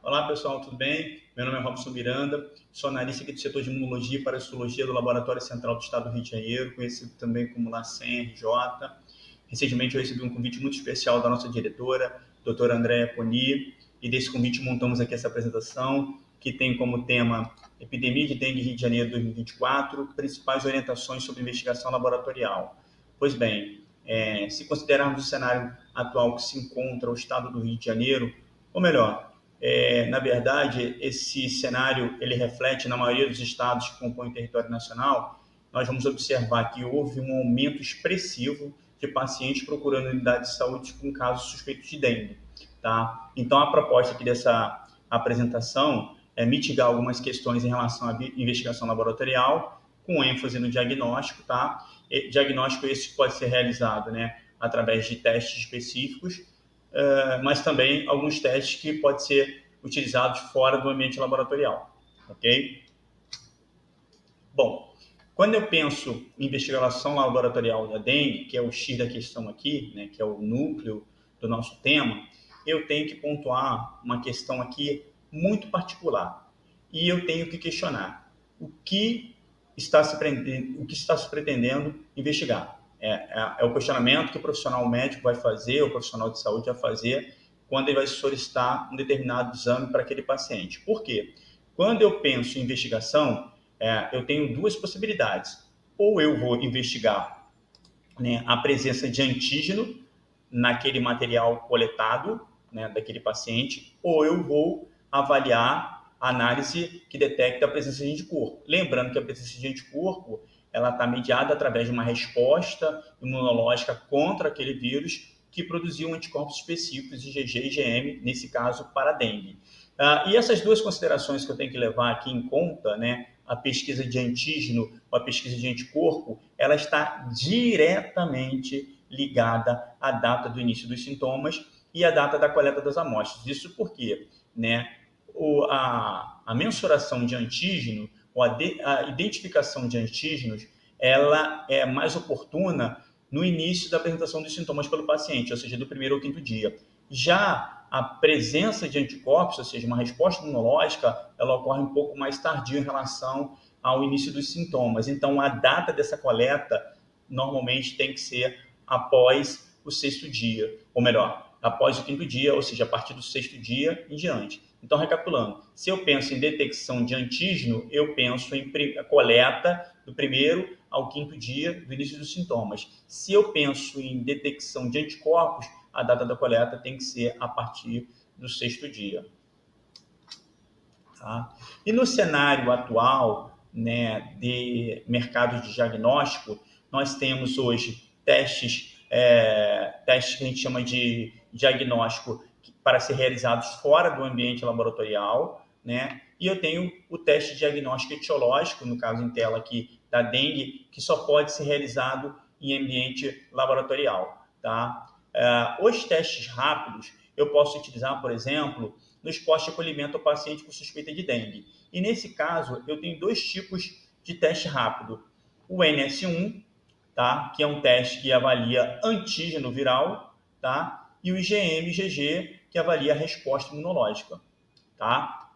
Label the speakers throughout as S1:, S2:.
S1: Olá pessoal, tudo bem? Meu nome é Robson Miranda, sou analista aqui do setor de imunologia e parasitologia do Laboratório Central do Estado do Rio de Janeiro, conhecido também como LACEN RJ. Recentemente eu recebi um convite muito especial da nossa diretora, doutora Andréa Poni, e desse convite montamos aqui essa apresentação, que tem como tema Epidemia de Dengue Rio de Janeiro 2024, principais orientações sobre investigação laboratorial. Pois bem, se considerarmos o cenário atual que se encontra o Estado do Rio de Janeiro, ou melhor, na verdade, esse cenário ele reflete na maioria dos estados que compõem o território nacional. Nós vamos observar que houve um aumento expressivo de pacientes procurando unidade de saúde com casos suspeitos de dengue. Tá? Então, a proposta aqui dessa apresentação é mitigar algumas questões em relação à investigação laboratorial, com ênfase no diagnóstico. Tá? Diagnóstico esse pode ser realizado, né, através de testes específicos, mas também alguns testes que podem ser utilizados fora do ambiente laboratorial, ok? Bom, quando eu penso em investigação laboratorial da dengue, que é o X da questão aqui, né, que é o núcleo do nosso tema, eu tenho que pontuar uma questão aqui muito particular. E eu tenho que questionar o que está se pretendendo investigar. É o questionamento que o profissional médico vai fazer, o profissional de saúde vai fazer, quando ele vai solicitar um determinado exame para aquele paciente. Por quê? Quando eu penso em investigação, eu tenho duas possibilidades. Ou eu vou investigar, né, a presença de antígeno naquele material coletado, né, daquele paciente, ou eu vou avaliar a análise que detecta a presença de anticorpo. Lembrando que a presença de anticorpo ela está mediada através de uma resposta imunológica contra aquele vírus que produziu anticorpos específicos, IgG e IgM, nesse caso para a dengue. E essas duas considerações que eu tenho que levar aqui em conta, né, a pesquisa de antígeno ou a pesquisa de anticorpo, ela está diretamente ligada à data do início dos sintomas e à data da coleta das amostras. Isso porque, né, a mensuração de antígeno ou a identificação de antígenos, ela é mais oportuna no início da apresentação dos sintomas pelo paciente, ou seja, do primeiro ao quinto dia. Já a presença de anticorpos, ou seja, uma resposta imunológica, ela ocorre um pouco mais tardio em relação ao início dos sintomas. Então, a data dessa coleta normalmente tem que ser após o sexto dia, ou melhor, após o quinto dia, ou seja, a partir do sexto dia em diante. Então, recapitulando, se eu penso em detecção de antígeno, eu penso em coleta do primeiro ao quinto dia do início dos sintomas. Se eu penso em detecção de anticorpos, a data da coleta tem que ser a partir do sexto dia. Tá? E no cenário atual, né, de mercado de diagnóstico, nós temos hoje testes que a gente chama de diagnóstico para ser realizados fora do ambiente laboratorial, né? E eu tenho o teste diagnóstico etiológico, no caso em tela aqui da dengue, que só pode ser realizado em ambiente laboratorial, tá? Os testes rápidos eu posso utilizar, por exemplo, nos postos de acolhimento ao paciente com suspeita de dengue. E nesse caso, eu tenho dois tipos de teste rápido. O NS1, tá? Que é um teste que avalia antígeno viral, tá? E o IgM-IgG, que avalia a resposta imunológica, tá?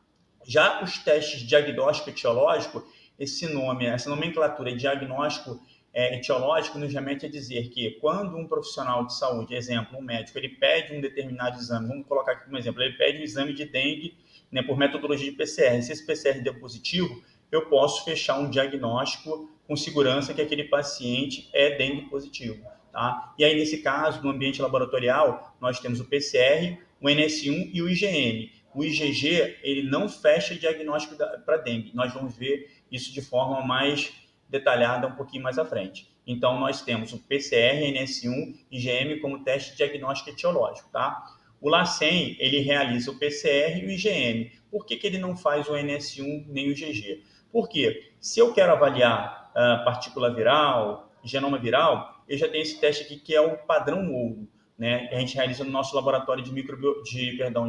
S1: Já os testes diagnóstico etiológico, essa nomenclatura diagnóstico etiológico nos remete a dizer que quando um profissional de saúde, exemplo, um médico, ele pede um determinado exame, vamos colocar aqui como exemplo, ele pede um exame de dengue, né, por metodologia de PCR. Se esse PCR der positivo, eu posso fechar um diagnóstico com segurança que aquele paciente é dengue positivo. Tá? E aí, nesse caso, no ambiente laboratorial, nós temos o PCR, o NS1 e o IgM. O IgG, ele não fecha diagnóstico para dengue. Nós vamos ver isso de forma mais detalhada um pouquinho mais à frente. Então, nós temos o PCR, NS1 e IgM como teste diagnóstico etiológico, tá? O LACEN, ele realiza o PCR e o IgM. Por que ele não faz o NS1 nem o IgG? Porque se eu quero avaliar partícula viral, genoma viral, eu já tenho esse teste aqui que é o padrão ouro, né? Que a gente realiza no nosso laboratório de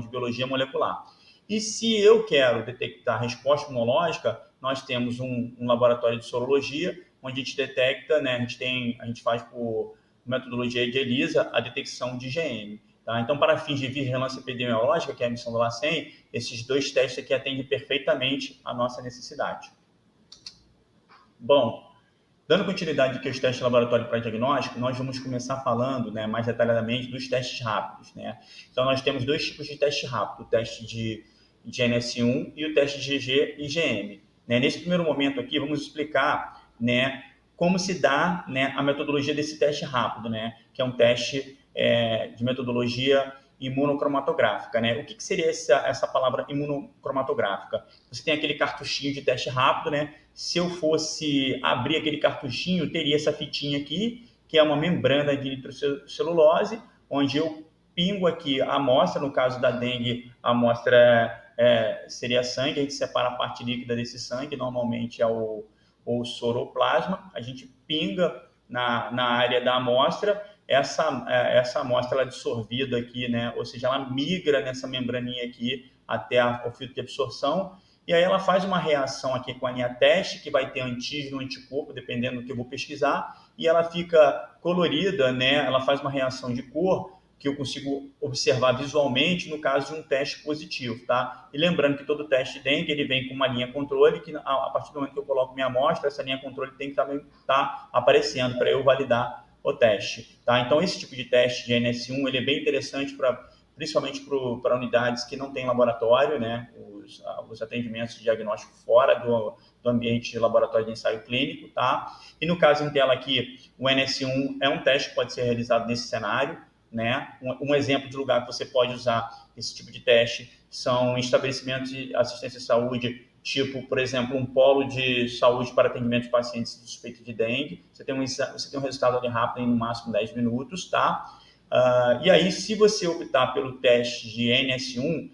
S1: biologia molecular. E se eu quero detectar resposta imunológica, nós temos um laboratório de sorologia, onde a gente detecta, né, a gente faz por metodologia de ELISA a detecção de IgM. Tá? Então, para fins de vigilância epidemiológica, que é a missão do LACEN, esses 2 testes aqui atendem perfeitamente a nossa necessidade. Bom, dando continuidade aqui aos testes de laboratório para diagnóstico, nós vamos começar falando, né, mais detalhadamente dos testes rápidos, né? Então, nós temos 2 tipos de teste rápido, o teste de NS1 e o teste de GG e IgM. Né? Nesse primeiro momento aqui, vamos explicar, né, como se dá, né, a metodologia desse teste rápido, né, que é um teste de metodologia imunocromatográfica, né? O que seria essa palavra imunocromatográfica? Você tem aquele cartuchinho de teste rápido, né? Se eu fosse abrir aquele cartuchinho, teria essa fitinha aqui, que é uma membrana de nitrocelulose, onde eu pingo aqui a amostra, no caso da dengue, a amostra seria sangue, a gente separa a parte líquida desse sangue, normalmente é o soroplasma, a gente pinga na área da amostra, essa amostra ela é absorvida aqui, né? Ou seja, ela migra nessa membraninha aqui até o filtro de absorção, e aí ela faz uma reação aqui com a linha teste, que vai ter antígeno, anticorpo, dependendo do que eu vou pesquisar, e ela fica colorida, né? Ela faz uma reação de cor, que eu consigo observar visualmente no caso de um teste positivo, tá? E lembrando que todo teste de dengue, ele vem com uma linha controle, que a partir do momento que eu coloco minha amostra, essa linha controle tem que também estar aparecendo para eu validar o teste, tá? Então, esse tipo de teste de NS1, ele é bem interessante principalmente para unidades que não têm laboratório, né? Os atendimentos de diagnóstico fora do ambiente de laboratório de ensaio clínico, tá? E no caso em tela aqui, o NS1 é um teste que pode ser realizado nesse cenário, né? Um exemplo de lugar que você pode usar esse tipo de teste são estabelecimentos de assistência à saúde, tipo, por exemplo, um polo de saúde para atendimento de pacientes suspeitos de dengue. Você tem um resultado ali rápido em no máximo 10 minutos, tá? E aí, se você optar pelo teste de NS1,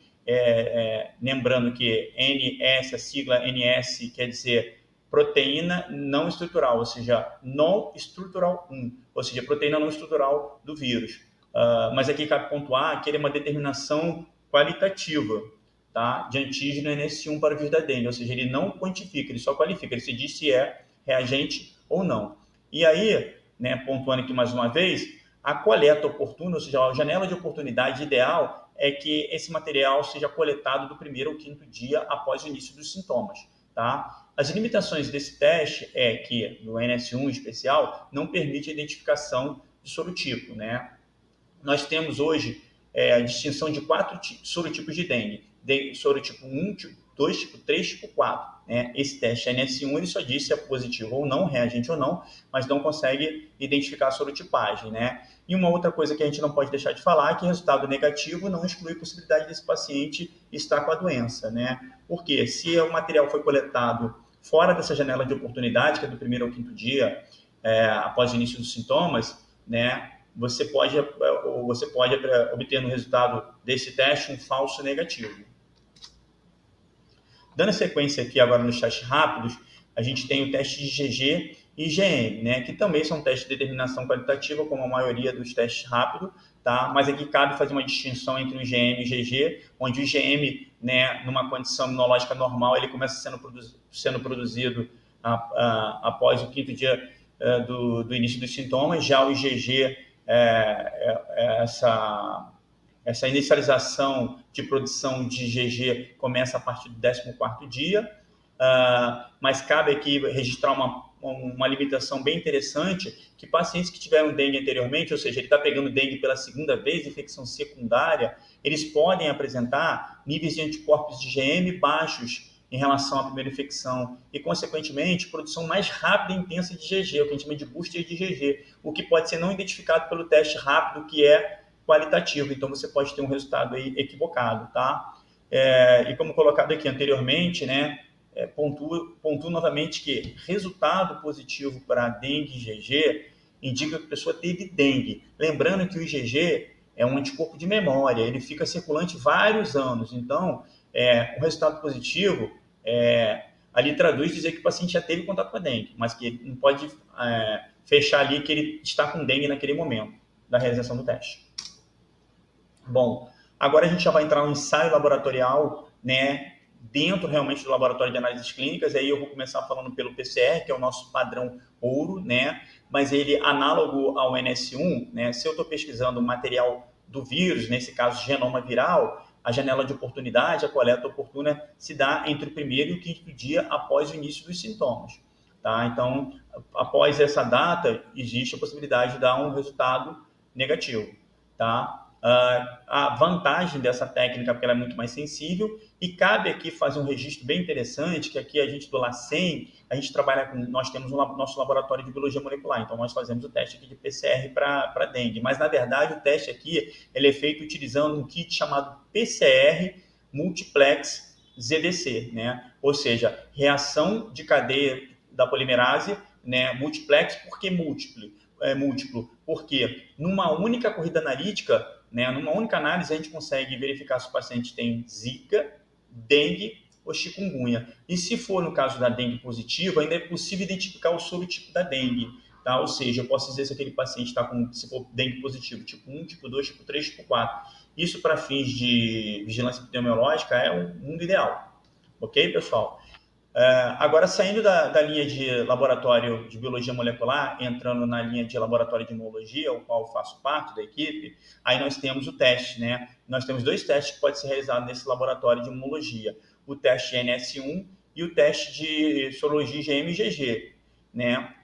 S1: lembrando que NS, a sigla NS quer dizer proteína não estrutural, ou seja, non-estrutural 1, ou seja, proteína não estrutural do vírus. Mas aqui cabe pontuar que ele é uma determinação qualitativa, tá? De antígeno NS1 para o vírus da dengue, ou seja, ele não quantifica, ele só qualifica, ele se diz se é reagente ou não. E aí, né, pontuando aqui mais uma vez, a coleta oportuna, ou seja, a janela de oportunidade ideal é que esse material seja coletado do 1º ao 5º dia após o início dos sintomas, tá? As limitações desse teste é que, no NS1 em especial, não permite a identificação de sorotipo, né? Nós temos hoje a distinção de 4 sorotipos de dengue. Sorotipo 1, tipo 2, tipo 3, tipo 4. Né? Esse teste NS1 ele só diz se é positivo ou não, reagente ou não, mas não consegue identificar a sorotipagem. Né? E uma outra coisa que a gente não pode deixar de falar é que resultado negativo não exclui a possibilidade desse paciente estar com a doença. Né? Porque se o material foi coletado fora dessa janela de oportunidade, que é do 1º ao 5º dia, após o início dos sintomas, né? Você pode obter no resultado desse teste um falso negativo. Dando sequência aqui agora nos testes rápidos, a gente tem o teste de GG e IgM, né, que também são testes de determinação qualitativa, como a maioria dos testes rápidos, tá? Mas aqui cabe fazer uma distinção entre o IgM e o GG, onde o IgM, né, numa condição imunológica normal, ele começa sendo produzido após o 5º dia do início dos sintomas, já o IgG essa inicialização de produção de IgG começa a partir do 14º dia, mas cabe aqui registrar uma limitação bem interessante, que pacientes que tiveram dengue anteriormente, ou seja, ele está pegando dengue pela 2ª vez, infecção secundária, eles podem apresentar níveis de anticorpos de IgM baixos em relação à primeira infecção e, consequentemente, produção mais rápida e intensa de IgG, o que a gente chama de booster de IgG, o que pode ser não identificado pelo teste rápido, que é qualitativo. Então, você pode ter um resultado aí equivocado, tá? E como colocado aqui anteriormente, né, pontuo novamente que resultado positivo para dengue e IgG indica que a pessoa teve dengue. Lembrando que o IgG é um anticorpo de memória, ele fica circulante vários anos. Então, o resultado positivo ali traduz dizer que o paciente já teve contato com a dengue, mas que ele não pode fechar ali que ele está com dengue naquele momento da realização do teste. Bom, agora a gente já vai entrar no ensaio laboratorial, né, dentro realmente do laboratório de análises clínicas, e aí eu vou começar falando pelo PCR, que é o nosso padrão ouro, né, mas ele análogo ao NS1, né, se eu estou pesquisando material do vírus, nesse caso genoma viral, a janela de oportunidade, a coleta oportuna se dá entre o primeiro e o quinto dia após o início dos sintomas. Tá? Então, após essa data, existe a possibilidade de dar um resultado negativo. Tá? A vantagem dessa técnica é porque ela é muito mais sensível e cabe aqui fazer um registro bem interessante, que aqui a gente do LACEN, a gente trabalha com, nós temos nosso laboratório de biologia molecular, então nós fazemos o teste aqui de PCR para dengue, mas na verdade o teste aqui ele é feito utilizando um kit chamado PCR Multiplex ZDC, né? Ou seja, reação de cadeia da polimerase, né? Multiplex, por que múltiplo? Múltiplo, porque numa única corrida analítica, né, numa única análise, a gente consegue verificar se o paciente tem zika, dengue ou chikungunya. E se for no caso da dengue positiva, ainda é possível identificar o subtipo da dengue. Tá? Ou seja, eu posso dizer se aquele paciente está com, se for dengue positivo, tipo 1, tipo 2, tipo 3, tipo 4. Isso para fins de vigilância epidemiológica é um mundo ideal. Ok, pessoal? Agora, saindo da linha de laboratório de biologia molecular, entrando na linha de laboratório de imunologia, o qual eu faço parte da equipe, aí nós temos o teste, né? Nós temos 2 testes que podem ser realizados nesse laboratório de imunologia. O teste NS1 e o teste de sorologia IgM-IgG, né?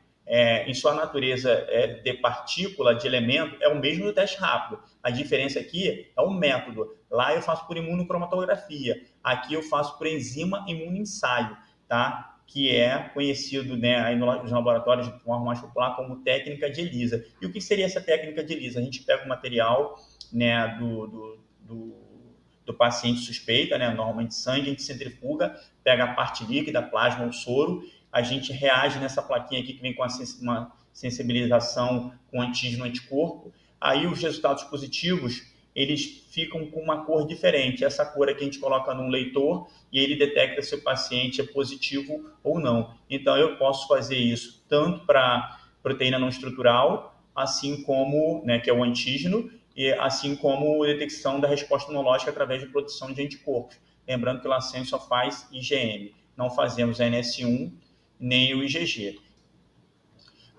S1: Em sua natureza de partícula, de elemento, é o mesmo do teste rápido. A diferença aqui é o método. Lá eu faço por imunocromatografia. Aqui eu faço por enzima imunoensaio. Tá? Que é conhecido, né, aí nos laboratórios de forma mais popular como técnica de ELISA. E o que seria essa técnica de ELISA? A gente pega o material, né, do paciente suspeita, né, normalmente sangue, a gente centrifuga, pega a parte líquida, plasma ou soro, a gente reage nessa plaquinha aqui que vem com uma sensibilização com antígeno anticorpo, aí os resultados positivos eles ficam com uma cor diferente. Essa cor aqui a gente coloca num leitor e ele detecta se o paciente é positivo ou não. Então, eu posso fazer isso tanto para proteína não estrutural, assim como, né, que é o antígeno, e assim como detecção da resposta imunológica através de produção de anticorpos. Lembrando que o LACEN só faz IgM, não fazemos NS1 nem o IgG.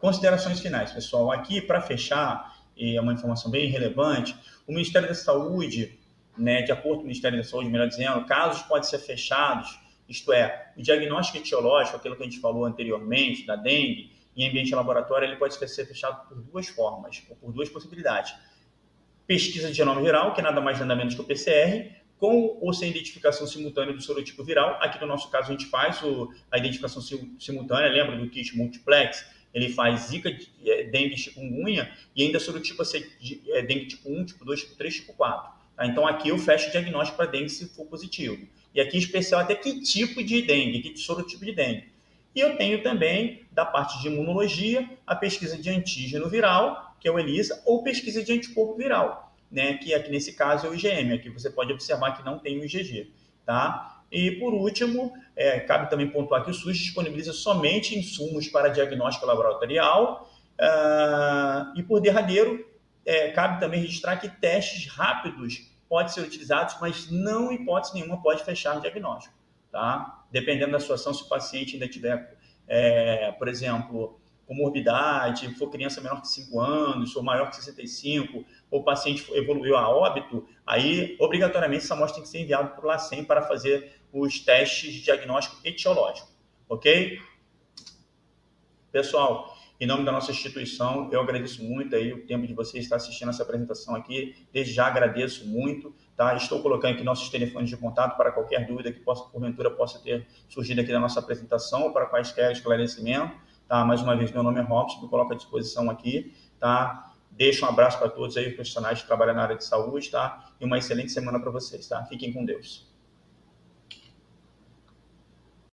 S1: Considerações finais, pessoal. Aqui, para fechar, e é uma informação bem relevante, o Ministério da Saúde, né, de acordo com o Ministério da Saúde, melhor dizendo, casos podem ser fechados, isto é, o diagnóstico etiológico, aquilo que a gente falou anteriormente, da dengue, em ambiente laboratório, ele pode ser fechado por 2 formas, ou por 2 possibilidades. Pesquisa de genoma viral, que é nada mais nada menos que o PCR, com ou sem identificação simultânea do sorotipo viral. Aqui no nosso caso a gente faz a identificação simultânea, lembra do kit multiplex? Ele faz zika, dengue, chikungunya e ainda sorotipo dengue tipo 1, tipo 2, tipo 3, tipo 4. Tá? Então aqui eu fecho o diagnóstico para dengue se for positivo. E aqui em especial até que tipo de dengue, que sorotipo de dengue. E eu tenho também, da parte de imunologia, a pesquisa de antígeno viral, que é o ELISA, ou pesquisa de anticorpo viral, né, que aqui nesse caso é o IgM. Aqui você pode observar que não tem o IgG. Tá? E, por último, cabe também pontuar que o SUS disponibiliza somente insumos para diagnóstico laboratorial. E, por derradeiro, cabe também registrar que testes rápidos podem ser utilizados, mas não, em hipótese nenhuma, pode fechar o diagnóstico. Tá? Dependendo da situação, se o paciente ainda tiver, por exemplo, comorbidade, for criança menor que 5 anos, ou maior que 65, ou o paciente evoluiu a óbito, aí, obrigatoriamente, essa amostra tem que ser enviada para o LACEN para fazer os testes de diagnóstico etiológico. Ok? Pessoal, em nome da nossa instituição, eu agradeço muito aí o tempo de vocês estar assistindo essa apresentação aqui. Desde já agradeço muito. Tá? Estou colocando aqui nossos telefones de contato para qualquer dúvida que porventura possa ter surgido aqui na nossa apresentação ou para quaisquer esclarecimento. Tá? Mais uma vez, meu nome é Robson, me coloco à disposição aqui. Tá? Deixo um abraço para todos aí, os profissionais que trabalham na área de saúde. Tá? E uma excelente semana para vocês. Tá? Fiquem com Deus.